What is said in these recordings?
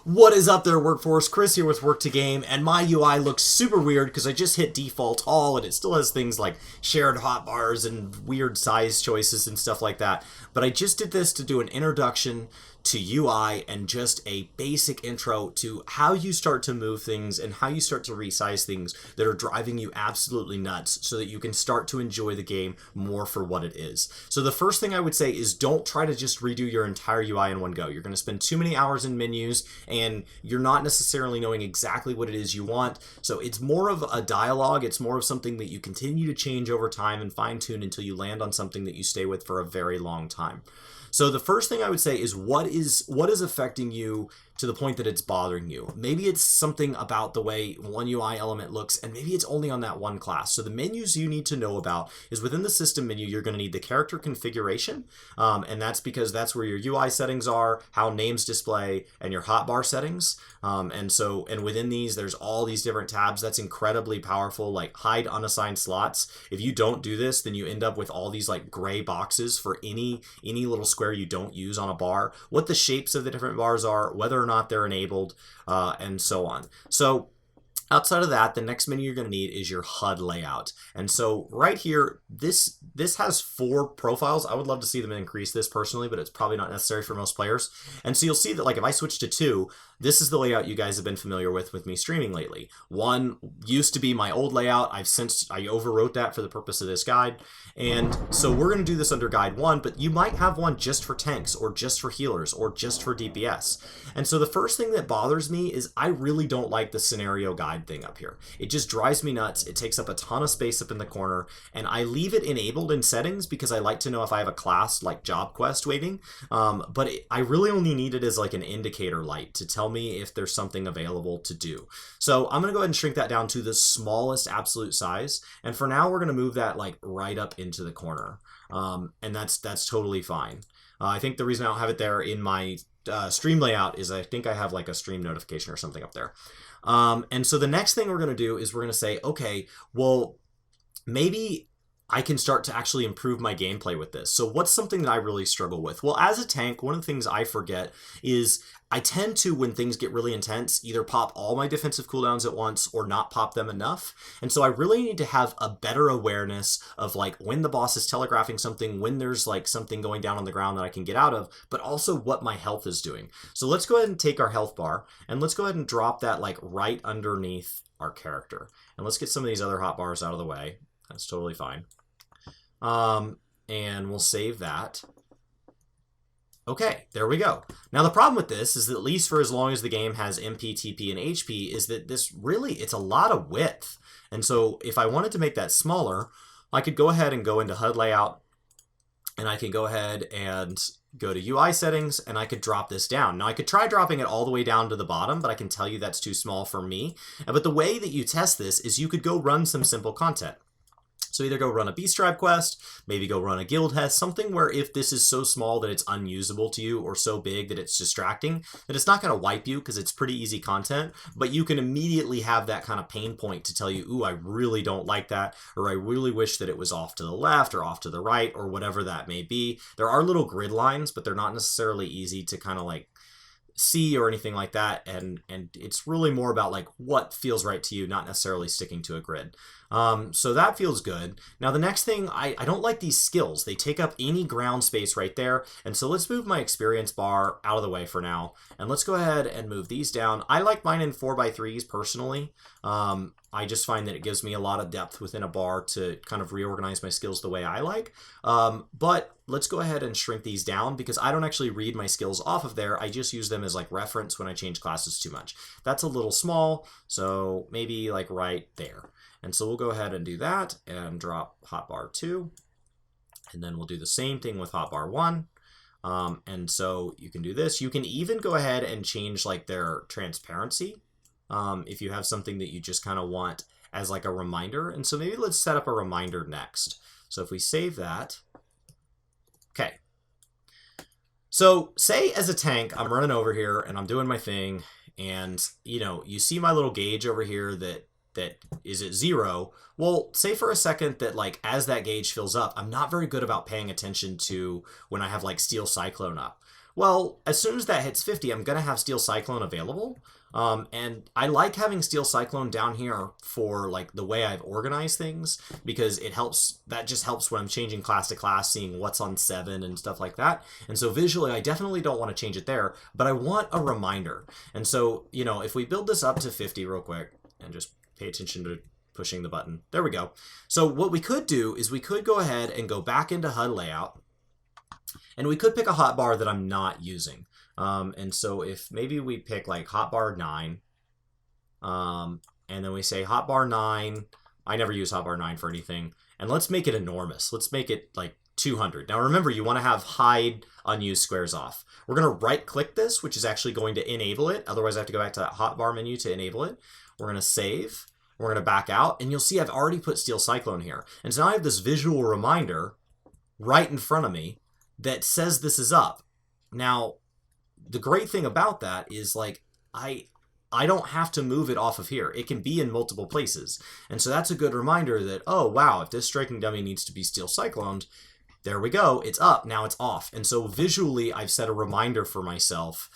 What is up there, Workforce? Chris here with WorkToGame, and my UI looks super weird because I just hit default all, and it still has things like shared hotbars and weird size choices and stuff like that. But I just did this to do an introduction to UI and just a basic intro to how you start to move things and how you start to resize things that are driving you absolutely nuts so that you can start to enjoy the game more for what it is. So the first thing I would say is don't try to just redo your entire UI in one go. You're going to spend too many hours in menus and you're not necessarily knowing exactly what it is you want. So it's more of a dialogue. It's more of something that you continue to change over time and fine tune until you land on something that you stay with for a very long time. So the first thing I would say is what is affecting you to the point that it's bothering you. Maybe it's something about the way one UI element looks, and maybe it's only on that one class. So the menus you need to know about is within the system menu, you're going to need the character configuration, and that's because that's where your UI settings are, how names display, and your hotbar settings. And within these, there's all these different tabs. That's incredibly powerful, like hide unassigned slots. If you don't do this, then you end up with all these like gray boxes for any little square you don't use on a bar, what the shapes of the different bars are, whether or not they're enabled, and so on. So outside of that, the next menu you're going to need is your HUD layout. And so right here, this has 4 profiles. I would love to see them increase this personally, but it's probably not necessary for most players. And so you'll see that like if I switch to 2, this is the layout you guys have been familiar with me streaming lately. 1 used to be my old layout. I overwrote that for the purpose of this guide. And so we're going to do this under guide 1, but you might have one just for tanks or just for healers or just for DPS. And so the first thing that bothers me is I really don't like the scenario guide thing up here. It just drives me nuts. It takes up a ton of space up in the corner, and I leave it enabled in settings because I like to know if I have a class like job quest waiting. I really only need it as like an indicator light to tell me if there's something available to do. So I'm going to go ahead and shrink that down to the smallest absolute size. And for now, we're going to move that like right up into the corner. And that's totally fine. I think the reason I don't have it there in my stream layout is I think I have like a stream notification or something up there. And so the next thing we're going to do is we're going to say, okay, well, maybe I can start to actually improve my gameplay with this. So what's something that I really struggle with? Well, as a tank, one of the things I forget is I tend to, when things get really intense, either pop all my defensive cooldowns at once or not pop them enough. And so I really need to have a better awareness of like when the boss is telegraphing something, when there's like something going down on the ground that I can get out of, but also what my health is doing. So let's go ahead and take our health bar and let's go ahead and drop that like right underneath our character. And let's get some of these other hotbars out of the way. That's totally fine. And we'll save that. Okay, there we go. Now the problem with this is that at least for as long as the game has MP, TP, and HP is that this really, it's a lot of width. And so if I wanted to make that smaller, I could go ahead and go into HUD layout, and I can go ahead and go to UI settings, and I could drop this down. Now I could try dropping it all the way down to the bottom, but I can tell you that's too small for me. But the way that you test this is you could go run some simple content. So either go run a Beast Tribe quest, maybe go run a guild test, something where if this is so small that it's unusable to you or so big that it's distracting, that it's not going to wipe you because it's pretty easy content, but you can immediately have that kind of pain point to tell you, ooh, I really don't like that, or I really wish that it was off to the left or off to the right or whatever that may be. There are little grid lines, but they're not necessarily easy to kind of like see or anything like that, and it's really more about like what feels right to you, not necessarily sticking to a grid. So that feels good. Now the next thing, I don't like these skills. They take up any ground space right there, and so let's move my experience bar out of the way for now, and let's go ahead and move these down. I like mine in 4x3s personally. I just find that it gives me a lot of depth within a bar to kind of reorganize my skills the way I like. But let's go ahead and shrink these down because I don't actually read my skills off of there. I just use them as like reference when I change classes too much. That's a little small, so maybe like right there. And so we'll go ahead and do that and drop hotbar 2. And then we'll do the same thing with hotbar 1. And so you can do this. You can even go ahead and change like their transparency. If you have something that you just kind of want as like a reminder. And so maybe let's set up a reminder next. So if we save that, okay. So say as a tank, I'm running over here and I'm doing my thing, and you know, you see my little gauge over here that is at 0. Well, say for a second that like as that gauge fills up, I'm not very good about paying attention to when I have like Steel Cyclone up. Well, as soon as that hits 50, I'm going to have Steel Cyclone available. And I like having Steel Cyclone down here for like the way I've organized things, because it helps, that just helps when I'm changing class to class, seeing what's on 7 and stuff like that. And so visually, I definitely don't want to change it there, but I want a reminder. And so, you know, if we build this up to 50 real quick and just pay attention to pushing the button, there we go. So what we could do is we could go ahead and go back into HUD layout, and we could pick a hotbar that I'm not using. And so if maybe we pick like hotbar 9, and then we say hotbar 9, I never use hotbar 9 for anything, and let's make it enormous. Let's make it like 200. Now remember, you want to have hide unused squares off. We're going to right click this, which is actually going to enable it. Otherwise I have to go back to that hotbar menu to enable it. We're going to save. We're going to back out, and you'll see I've already put Steel Cyclone here. And so now I have this visual reminder right in front of me that says this is up. Now, the great thing about that is like I don't have to move it off of here. It can be in multiple places. And so that's a good reminder that, oh wow, if this striking dummy needs to be Steel Cycloned, there we go, it's up, now it's off. And so visually I've set a reminder for myself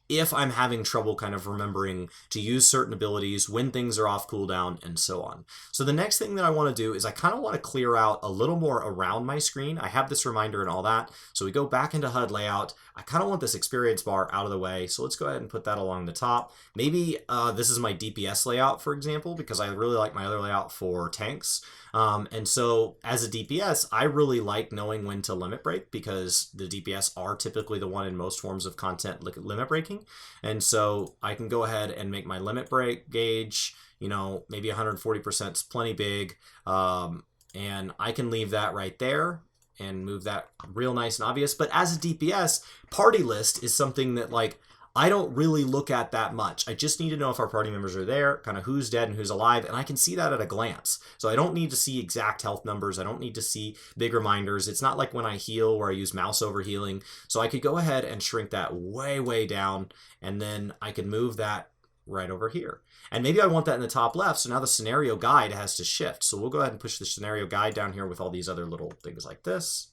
if I'm having trouble kind of remembering to use certain abilities, when things are off cooldown, and so on. So the next thing that I want to do is I kind of want to clear out a little more around my screen. I have this reminder and all that. So we go back into HUD layout. I kind of want this experience bar out of the way. So let's go ahead and put that along the top. Maybe this is my DPS layout, for example, because I really like my other layout for tanks. And so as a DPS, I really like knowing when to limit break, because the DPS are typically the one in most forms of content limit breaking. And so I can go ahead and make my limit break gauge, you know, maybe 140% is plenty big. And I can leave that right there and move that real nice and obvious. But as a DPS, party list is something that like I don't really look at that much. I just need to know if our party members are there, kind of who's dead and who's alive, and I can see that at a glance. So I don't need to see exact health numbers. I don't need to see big reminders. It's not like when I heal where I use mouse over healing. So I could go ahead and shrink that way, way down, and then I could move that right over here. And maybe I want that in the top left, so now the scenario guide has to shift. So we'll go ahead and push the scenario guide down here with all these other little things like this.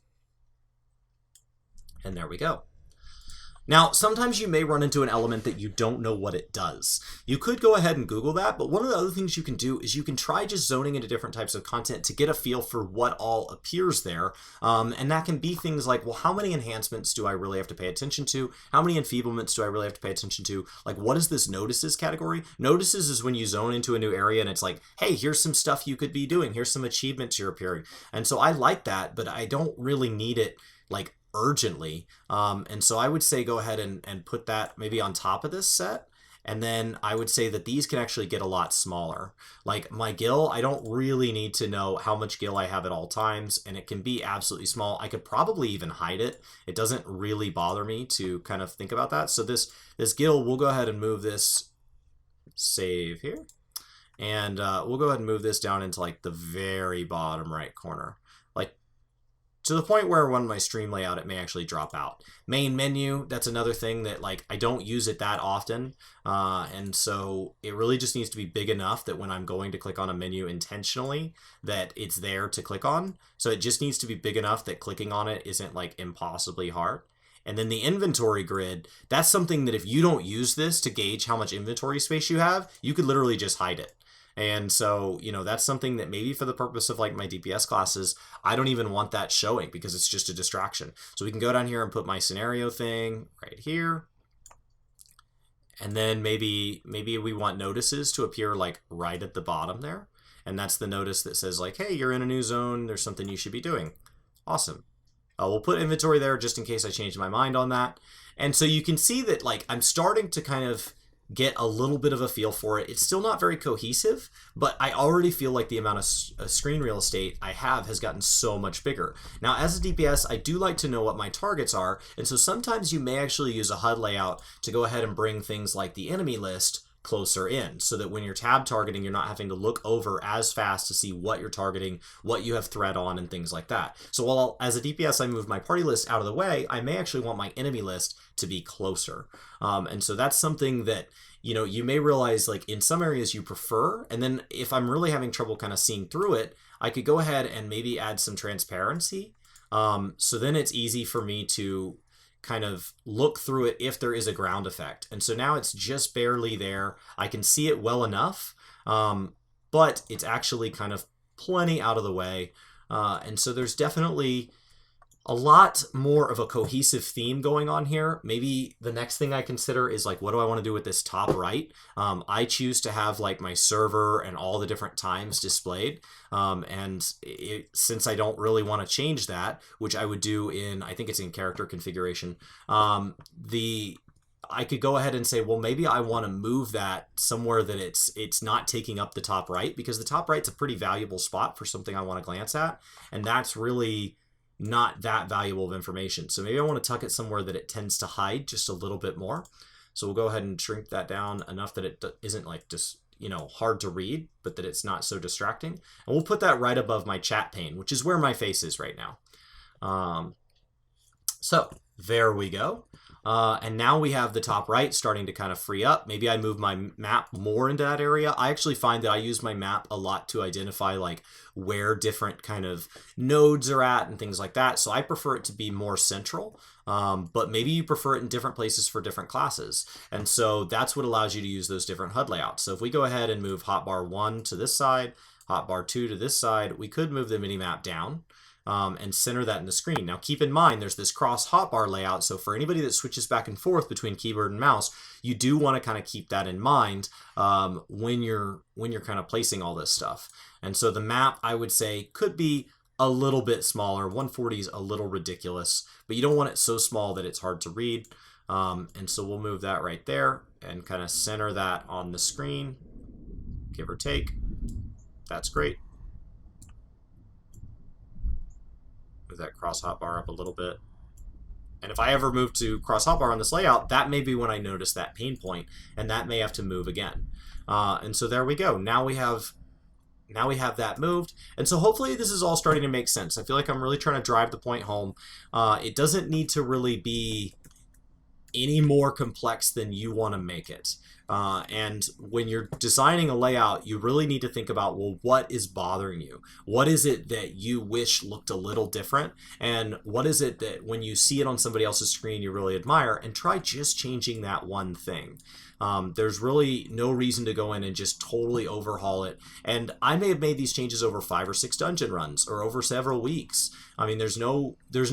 And there we go. Now, sometimes you may run into an element that you don't know what it does. You could go ahead and Google that, but one of the other things you can do is you can try just zoning into different types of content to get a feel for what all appears there. And that can be things like, well, how many enhancements do I really have to pay attention to? How many enfeeblements do I really have to pay attention to? Like, what is this notices category? Notices is when you zone into a new area and it's like, hey, here's some stuff you could be doing. Here's some achievements you're appearing. And so I like that, but I don't really need it like urgently. And so I would say go ahead and put that maybe on top of this set. And then I would say that these can actually get a lot smaller. Like my gil, I don't really need to know how much gil I have at all times, and it can be absolutely small. I could probably even hide it. It doesn't really bother me to kind of think about that. So this gil, we'll go ahead and move this, save here. And we'll go ahead and move this down into like the very bottom right corner. Like to the point where when my stream layout, it may actually drop out. Main menu, that's another thing that like I don't use it that often. And so it really just needs to be big enough that when I'm going to click on a menu intentionally, that it's there to click on. So it just needs to be big enough that clicking on it isn't like impossibly hard. And then the inventory grid, that's something that if you don't use this to gauge how much inventory space you have, you could literally just hide it. And so, you know, that's something that maybe for the purpose of like my DPS classes, I don't even want that showing because it's just a distraction. So we can go down here and put my scenario thing right here. And then maybe we want notices to appear like right at the bottom there. And that's the notice that says like, hey, you're in a new zone. There's something you should be doing. Awesome. We'll put inventory there just in case I change my mind on that. And so you can see that like I'm starting to kind of get a little bit of a feel for it. It's still not very cohesive, but I already feel like the amount of screen real estate I have has gotten so much bigger. Now, as a DPS, I do like to know what my targets are, and so sometimes you may actually use a HUD layout to go ahead and bring things like the enemy list closer in, so that when you're tab targeting, you're not having to look over as fast to see what you're targeting, what you have threat on, and things like that. So while as a DPS I move my party list out of the way, I may actually want my enemy list to be closer. And so that's something that, you know, you may realize like in some areas you prefer, and then if I'm really having trouble kind of seeing through it, I could go ahead and maybe add some transparency. So then it's easy for me to kind of look through it if there is a ground effect. And so now it's just barely there. I can see it well enough, but it's actually kind of plenty out of the way. And so there's definitely a lot more of a cohesive theme going on here. Maybe the next thing I consider is like, what do I want to do with this top right? I choose to have like my server and all the different times displayed. Since I don't really want to change that, which I would do in, I think it's in character configuration, I could go ahead and say, well, maybe I want to move that somewhere that it's not taking up the top right, because the top right's a pretty valuable spot for something I want to glance at, and that's really not that valuable of information. So maybe I want to tuck it somewhere that it tends to hide just a little bit more. So we'll go ahead and shrink that down enough that it isn't like just, hard to read, but that it's not so distracting. And we'll put that right above my chat pane, which is where my face is right now. So there we go. And now we have the top right starting to kind of free up. Maybe I move my map more into that area. I actually find that I use my map a lot to identify like where different kind of nodes are at and things like that. So I prefer it to be more central, but maybe you prefer it in different places for different classes. And so that's what allows you to use those different HUD layouts. So if we go ahead and move hotbar 1 to this side, hotbar 2 to this side, we could move the minimap down. And center that in the screen. Now keep in mind there's this cross hotbar layout, so for anybody that switches back and forth between keyboard and mouse, you do want to kind of keep that in mind when you're kind of placing all this stuff. And so the map, I would say, could be a little bit smaller. 140 is a little ridiculous, but you don't want it so small that it's hard to read. And so we'll move that right there and kind of center that on the screen, give or take. That's great. Move that cross hotbar up a little bit. And if I ever move to cross hotbar on this layout, that may be when I notice that pain point, and that may have to move again. And so there we go. Now we have that moved. And so hopefully this is all starting to make sense. I feel like I'm really trying to drive the point home. It doesn't need to really be any more complex than you want to make it. And when you're designing a layout, you really need to think about, well, what is bothering you? What is it that you wish looked a little different? And what is it that when you see it on somebody else's screen you really admire? And try just changing that one thing. There's really no reason to go in and just totally overhaul it. And I may have made these changes over 5 or 6 dungeon runs or over several weeks. I mean, there's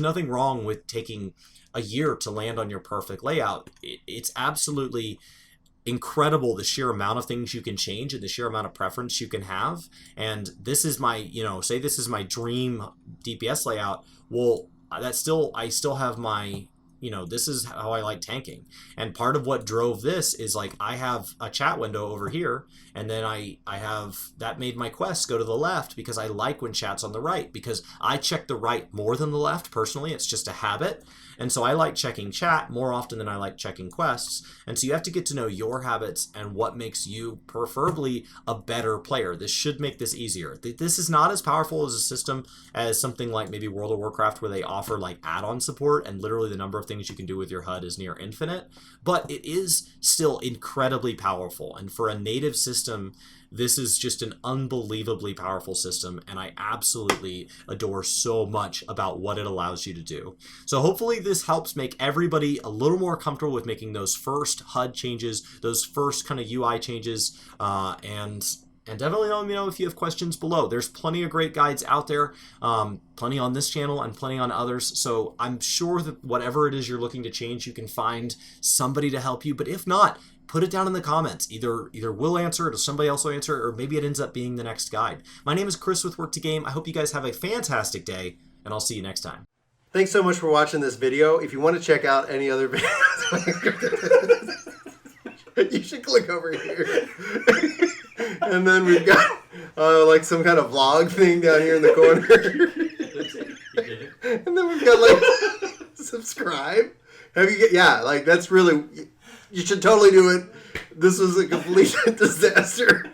nothing wrong with taking a year to land on your perfect layout. It's absolutely incredible the sheer amount of things you can change and the sheer amount of preference you can have. And this is my, say this is my dream DPS layout. Well, I still have my, this is how I like tanking. And part of what drove this is like I have a chat window over here, and then I have that made my quests go to the left because I like when chat's on the right, because I check the right more than the left personally. It's just a habit. And so I like checking chat more often than I like checking quests. And so you have to get to know your habits and what makes you preferably a better player. This should make this easier. This is not as powerful as a system as something like maybe World of Warcraft, where they offer like add-on support and literally the number of things you can do with your HUD is near infinite. But it is still incredibly powerful. And for a native system, this is just an unbelievably powerful system, and I absolutely adore so much about what it allows you to do. So hopefully this helps make everybody a little more comfortable with making those first HUD changes, those first kind of UI changes, and definitely let me know if you have questions below. There's plenty of great guides out there, plenty on this channel and plenty on others. So I'm sure that whatever it is you're looking to change, you can find somebody to help you. But if not, put it down in the comments. Either we'll answer it or somebody else will answer it, or maybe it ends up being the next guide. My name is Chris with WorkToGame. I hope you guys have a fantastic day, and I'll see you next time. Thanks so much for watching this video. If you want to check out any other videos, you should click over here. And then we've got like some kind of vlog thing down here in the corner. And then we've got like subscribe. Like that's really, you should totally do it. This was a complete disaster.